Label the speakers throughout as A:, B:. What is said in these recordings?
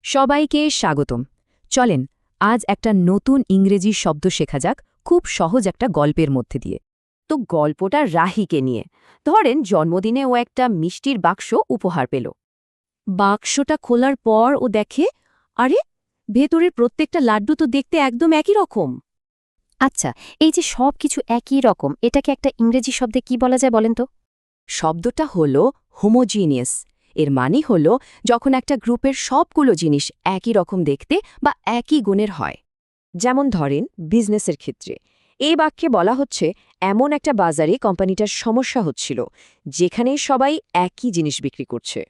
A: সবাইকে স্বাগতম। চলেন আজ একটা নতুন ইংরেজি শব্দ শেখা যাক, খুব সহজ একটা গল্পের মধ্যে দিয়ে।
B: তো গল্পটা রাহিকে নিয়ে। ধরেন জন্মদিনে ও একটা মিষ্টির বাক্স উপহার পেল।
A: বাক্সটা খোলার পর ও দেখে, আরে ভেতরের প্রত্যেকটা লাড্ডু তো দেখতে একদম একই রকম।
C: আচ্ছা, এই যে সব কিছু একই রকম, এটাকে একটা ইংরেজি শব্দে কি বলা যায় বলেন তো?
B: শব্দটা হলো হোমোজিনিয়াস। এর মানে হলো যখন একটা গ্রুপের সবগুলো জিনিস একই রকম দেখতে বা একই গুণের হয়। যেমন ধরেন বিজনেসের ক্ষেত্রে এই বাক্যে বলা হচ্ছে এমন একটা বাজারে কোম্পানিটার সমস্যা হচ্ছিল যেখানে সবাই একই জিনিস বিক্রি করছে।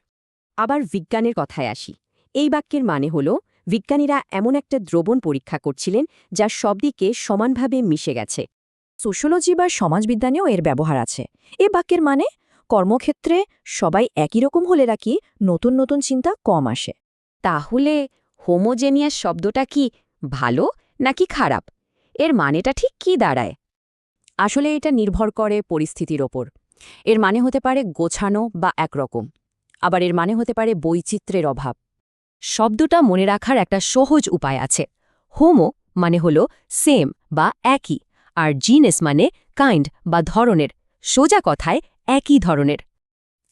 B: আবার বিজ্ঞানের কথায় আসি। এই বাক্যের মানে হলো বিজ্ঞানীরা এমন একটা দ্রবণ পরীক্ষা করছিলেন যা সব দিকে সমানভাবে মিশে গেছে। সোশ্যোলজি বা সমাজবিজ্ঞানেও এর ব্যবহার আছে। এ বাক্যের মানে কর্মক্ষেত্রে সবাই একই রকম হলে নাকি নতুন নতুন চিন্তা কম আসে। তাহলে হোমোজেনিয়াস শব্দটা কি ভালো নাকি খারাপ? এর মানেটা ঠিক কি দাঁড়ায়? আসলে এটা নির্ভর করে পরিস্থিতির ওপর। এর মানে হতে পারে গোছানো বা একরকম, আবার এর মানে হতে পারে বৈচিত্র্যের অভাব। শব্দটা মনে রাখার একটা সহজ উপায় আছে। হোমো মানে হলো সেম বা একই, আর জিনেস মানে কাইন্ড বা ধরনের, সোজা কথায় একই ধরনের।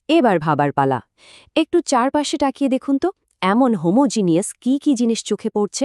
B: এবার ভাবার পালা। একটু চারপাশে তাকিয়ে দেখুন তো, এমন হোমোজিনিয়াস কি কি জিনিস চোখে পড়ছে।